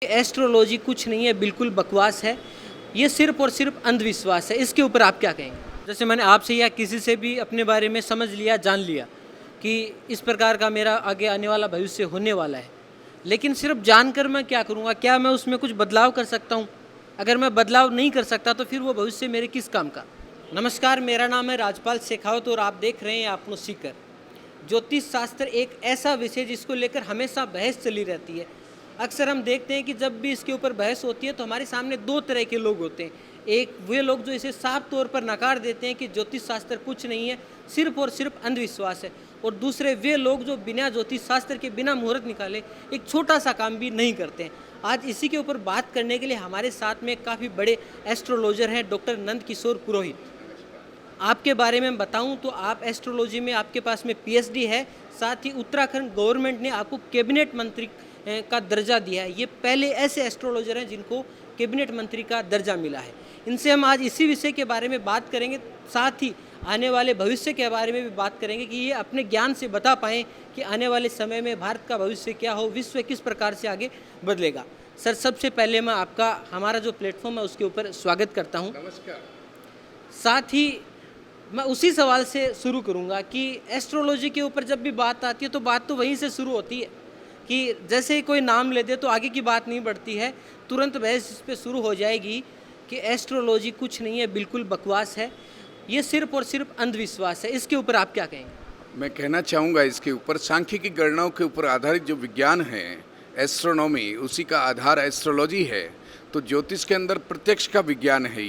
Astrology कुछ नहीं है, बिल्कुल बकवास है। ये सिर्फ़ और सिर्फ़ अंधविश्वास है। इसके ऊपर आप क्या कहेंगे? जैसे मैंने आपसे या किसी से भी अपने बारे में समझ लिया, जान लिया कि इस प्रकार का मेरा आगे आने वाला भविष्य होने वाला है। लेकिन सिर्फ़ जानकर मैं क्या करूँगा? क्या मैं उसमें कुछ बदलाव कर सकता हूँ? अगर मैं बदलाव नहीं कर सकता तो फिर वो भविष्य मेरे किस काम का? नमस्कार, मेरा नाम है राजपाल शेखावत और आप देख रहे हैं आपनो सीकर। ज्योतिष शास्त्र एक ऐसा विषय जिसको लेकर हमेशा बहस चली रहती है। अक्सर हम देखते हैं कि जब भी इसके ऊपर बहस होती है तो हमारे सामने दो तरह के लोग होते हैं। एक वे लोग जो इसे साफ तौर पर नकार देते हैं कि ज्योतिष शास्त्र कुछ नहीं है, सिर्फ और सिर्फ अंधविश्वास है। और दूसरे वे लोग जो बिना ज्योतिष शास्त्र के बिना मुहूर्त निकाले एक छोटा सा काम भी नहीं करते हैं। आज इसी के ऊपर बात करने के लिए हमारे साथ में काफ़ी बड़े एस्ट्रोलॉजर हैं, डॉक्टर नंद किशोर पुरोहित। आपके बारे में बताऊं तो आप एस्ट्रोलॉजी में आपके पास में पीएचडी है, साथ ही उत्तराखंड गवर्नमेंट ने आपको कैबिनेट मंत्री का दर्जा दिया है। ये पहले ऐसे एस्ट्रोलॉजर हैं जिनको कैबिनेट मंत्री का दर्जा मिला है। इनसे हम आज इसी विषय के बारे में बात करेंगे, साथ ही आने वाले भविष्य के बारे में भी बात करेंगे कि ये अपने ज्ञान से बता पाएँ कि आने वाले समय में भारत का भविष्य क्या हो, विश्व किस प्रकार से आगे बदलेगा। सर, सबसे पहले मैं आपका हमारा जो प्लेटफॉर्म है उसके ऊपर स्वागत करता हूँ। नमस्कार। साथ ही मैं उसी सवाल से शुरू करूंगा कि एस्ट्रोलॉजी के ऊपर जब भी बात आती है तो बात तो वहीं से शुरू होती है कि जैसे ही कोई नाम ले दे तो आगे की बात नहीं बढ़ती है, तुरंत बहस इस पे शुरू हो जाएगी कि एस्ट्रोलॉजी कुछ नहीं है, बिल्कुल बकवास है, ये सिर्फ और सिर्फ अंधविश्वास है। इसके ऊपर आप क्या कहेंगे? मैं कहना चाहूँगा इसके ऊपर सांख्यिकी गणनाओं के ऊपर आधारित जो विज्ञान है, एस्ट्रोनॉमी, उसी का आधार एस्ट्रोलॉजी है। तो ज्योतिष के अंदर प्रत्यक्ष का विज्ञान है।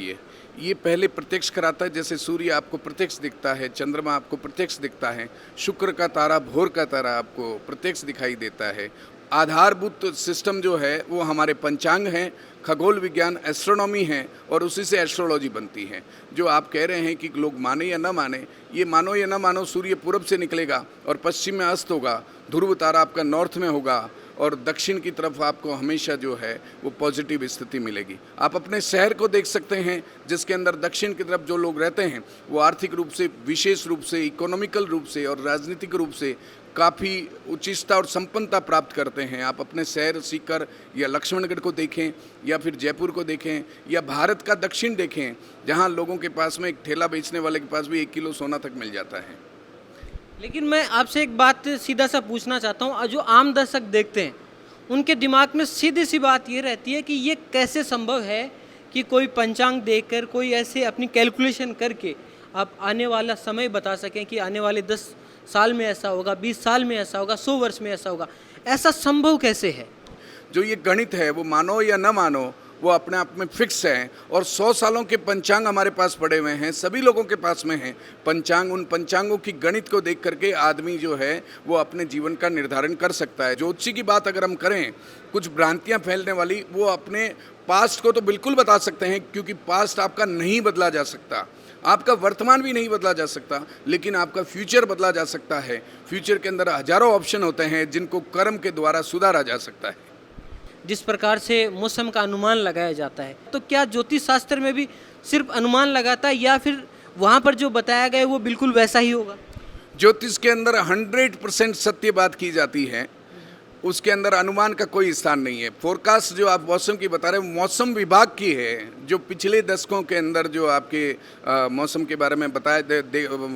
ये पहले प्रत्यक्ष कराता है। जैसे सूर्य आपको प्रत्यक्ष दिखता है, चंद्रमा आपको प्रत्यक्ष दिखता है, शुक्र का तारा, भोर का तारा आपको प्रत्यक्ष दिखाई देता है। आधारभूत सिस्टम जो है वो हमारे पंचांग हैं, खगोल विज्ञान, एस्ट्रोनॉमी है और उसी से एस्ट्रोलॉजी बनती है। जो आप कह रहे हैं कि लोग माने या ना माने, ये मानो या ना मानो, सूर्य पूरब से निकलेगा और पश्चिम में अस्त होगा, ध्रुव तारा आपका नॉर्थ में होगा और दक्षिण की तरफ आपको हमेशा जो है वो पॉजिटिव स्थिति मिलेगी। आप अपने शहर को देख सकते हैं जिसके अंदर दक्षिण की तरफ जो लोग रहते हैं वो आर्थिक रूप से, विशेष रूप से, इकोनॉमिकल रूप से और राजनीतिक रूप से काफ़ी उच्चता और संपन्नता प्राप्त करते हैं। आप अपने शहर सीकर या लक्ष्मणगढ़ को देखें या फिर जयपुर को देखें या भारत का दक्षिण देखें, जहां लोगों के पास में एक ठेला बेचने वाले के पास भी 1 किलो सोना तक मिल जाता है। लेकिन मैं आपसे एक बात सीधा सा पूछना चाहता हूँ, जो आम दर्शक देखते हैं उनके दिमाग में सीधी सी बात ये रहती है कि ये कैसे संभव है कि कोई पंचांग देखकर, कोई ऐसे अपनी कैलकुलेशन करके आप आने वाला समय बता सकें कि आने वाले 10 साल में ऐसा होगा, 20 साल में ऐसा होगा, 100 वर्ष में ऐसा होगा। ऐसा संभव कैसे है? जो ये गणित है वो मानो या न मानो वो अपने आप में फिक्स है और 100 सालों के पंचांग हमारे पास पड़े हुए हैं, सभी लोगों के पास में हैं पंचांग। उन पंचांगों की गणित को देख करके आदमी जो है वो अपने जीवन का निर्धारण कर सकता है। ज्योतिषी की बात अगर हम करें, कुछ भ्रांतियां फैलने वाली, वो अपने पास्ट को तो बिल्कुल बता सकते हैं क्योंकि पास्ट आपका नहीं बदला जा सकता, आपका वर्तमान भी नहीं बदला जा सकता, लेकिन आपका फ्यूचर बदला जा सकता है। फ्यूचर के अंदर हजारों ऑप्शन होते हैं जिनको कर्म के द्वारा सुधारा जा सकता है। जिस प्रकार से मौसम का अनुमान लगाया जाता है, तो क्या ज्योतिष शास्त्र में भी सिर्फ अनुमान लगाता है या फिर वहाँ पर जो बताया गया है वो बिल्कुल वैसा ही होगा? ज्योतिष के अंदर 100% सत्य बात की जाती है, उसके अंदर अनुमान का कोई स्थान नहीं है। फोरकास्ट जो आप मौसम की बता रहे हैं, मौसम विभाग की है, जो पिछले दशकों के अंदर जो आपके मौसम के बारे में बताया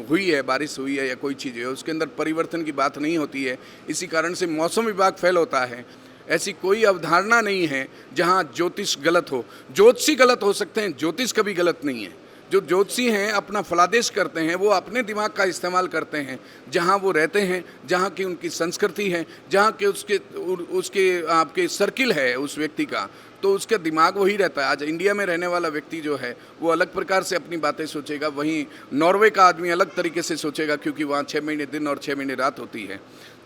हुई है, बारिश हुई है या कोई चीज़ है, उसके अंदर परिवर्तन की बात नहीं होती है। इसी कारण से मौसम विभाग फेल होता है। ऐसी कोई अवधारणा नहीं है जहाँ ज्योतिष गलत हो। ज्योतिषी गलत हो सकते हैं, ज्योतिष कभी गलत नहीं है। जो ज्योतिषी हैं अपना फलादेश करते हैं, वो अपने दिमाग का इस्तेमाल करते हैं जहाँ वो रहते हैं, जहाँ की उनकी संस्कृति है, जहाँ के उसके आपके सर्किल है उस व्यक्ति का, तो उसका दिमाग वही रहता है। आज इंडिया में रहने वाला व्यक्ति जो है वो अलग प्रकार से अपनी बातें सोचेगा, वहीं नॉर्वे का आदमी अलग तरीके से सोचेगा क्योंकि वहाँ 6 महीने दिन और 6 महीने रात होती है।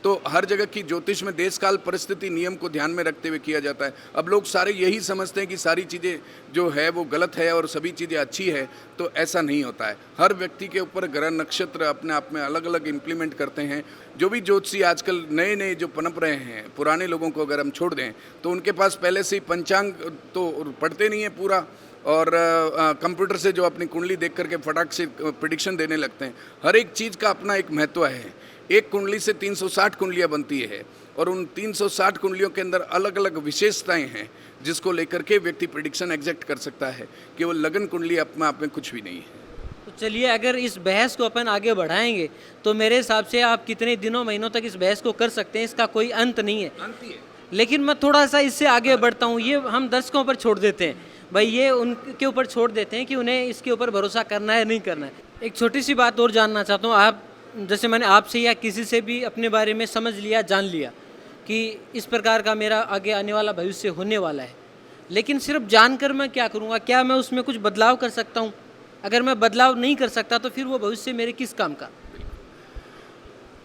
तो हर जगह की ज्योतिष में देश काल परिस्थिति नियम को ध्यान में रखते हुए किया जाता है। अब लोग सारे यही समझते हैं कि सारी चीज़ें जो है वो गलत है और सभी चीज़ें अच्छी है, तो ऐसा नहीं होता है। हर व्यक्ति के ऊपर ग्रह नक्षत्र अपने आप में अलग अलग इम्प्लीमेंट करते हैं। जो भी ज्योतिषी आजकल नए नए जो पनप रहे हैं, पुराने लोगों को अगर हम छोड़ दें तो उनके पास पहले से ही पंचांग तो पढ़ते नहीं है पूरा, और कंप्यूटर से जो अपनी कुंडली देख करके फटाक से प्रिडिक्शन देने लगते हैं। हर एक चीज़ का अपना एक महत्व है। एक कुंडली से 360 कुंडलियाँ बनती है। और उन 360 कुंडलियों के अंदर अलग अलग विशेषताएं हैं जिसको लेकर के व्यक्ति प्रिडिक्शन एग्जैक्ट कर सकता है। केवल लगन कुंडली अपने आप में कुछ भी नहीं है। तो चलिए, अगर इस बहस को अपन आगे बढ़ाएंगे तो मेरे हिसाब से आप कितने दिनों महीनों तक इस बहस को कर सकते हैं, इसका कोई अंत नहीं है। लेकिन मैं थोड़ा सा इससे आगे बढ़ता हूँ, ये हम दर्शकों पर छोड़ देते हैं भाई, ये उनके ऊपर छोड़ देते हैं कि उन्हें इसके ऊपर भरोसा करना है नहीं करना है। एक छोटी सी बात और जानना चाहता हूँ, आप जैसे मैंने आपसे या किसी से भी अपने बारे में समझ लिया, जान लिया कि इस प्रकार का मेरा आगे आने वाला भविष्य होने वाला है, लेकिन सिर्फ जानकर मैं क्या करूँगा? क्या मैं उसमें कुछ बदलाव कर सकता हूँ? अगर मैं बदलाव नहीं कर सकता तो फिर वो भविष्य मेरे किस काम का?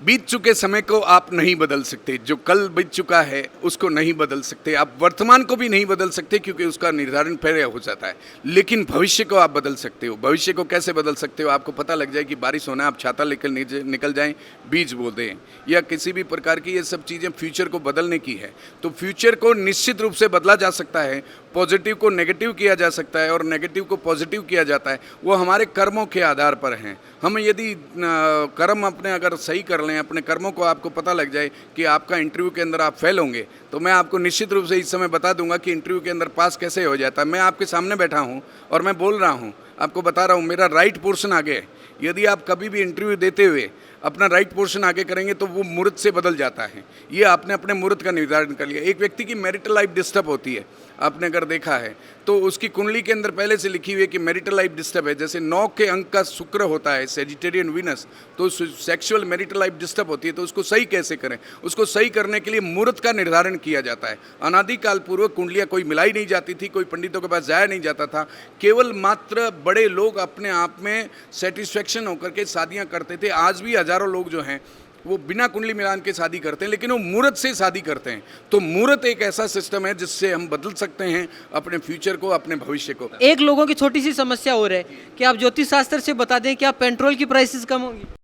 बीत चुके समय को आप नहीं बदल सकते, जो कल बीत चुका है उसको नहीं बदल सकते, आप वर्तमान को भी नहीं बदल सकते क्योंकि उसका निर्धारण पहले हो जाता है, लेकिन भविष्य को आप बदल सकते हो। भविष्य को कैसे बदल सकते हो? आपको पता लग जाए कि बारिश होना है, आप छाता लेकर निकल जाएं, बीज बो दें, या किसी भी प्रकार की ये सब चीज़ें फ्यूचर को बदलने की है। तो फ्यूचर को निश्चित रूप से बदला जा सकता है, पॉजिटिव को नेगेटिव किया जा सकता है और नेगेटिव को पॉजिटिव किया जाता है। वो हमारे कर्मों के आधार पर हैं। हम यदि कर्म अपने अगर सही कर लें, अपने कर्मों को आपको पता लग जाए कि आपका इंटरव्यू के अंदर आप फेल होंगे, तो मैं आपको निश्चित रूप से इस समय बता दूंगा कि इंटरव्यू के अंदर पास कैसे हो जाता है। मैं आपके सामने बैठा हूं और मैं बोल रहा हूं, आपको बता रहा हूं, मेरा राइट पोर्शन आगे है। यदि आप कभी भी इंटरव्यू देते हुए अपना राइट पोर्शन आगे करेंगे तो वो मुहूर्त से बदल जाता है। ये आपने अपने मुहूर्त का निर्धारण कर लिया। एक व्यक्ति की मैरिटल लाइफ डिस्टर्ब होती है, आपने अगर देखा है तो उसकी कुंडली के अंदर पहले से लिखी हुई है कि मैरिटल लाइफ डिस्टर्ब है। जैसे 9 के अंक का शुक्र होता है, सेजिटेरियन वीनस, तो सेक्सुअल मैरिटल लाइफ डिस्टर्ब होती है। तो उसको सही कैसे करें? उसको सही करने के लिए मुहूर्त का निर्धारण किया जाता है। अनादिकाल पूर्व कुंडलियाँ कोई मिलाई नहीं जाती थी, कोई पंडितों के पास जाया नहीं जाता था। केवल मात्र बड़े लोग अपने आप में सेटिस्फेक्शन होकर के शादियाँ करते थे। आज भी हजारों लोग जो हैं वो बिना कुंडली मिलान के शादी करते हैं, लेकिन वो मुहूर्त से शादी करते हैं। तो मुहूर्त एक ऐसा सिस्टम है जिससे हम बदल सकते हैं अपने फ्यूचर को, अपने भविष्य को। एक लोगों की छोटी सी समस्या हो रही है कि आप ज्योतिष शास्त्र से बता दें कि आप पेट्रोल की प्राइसेस कम होंगी।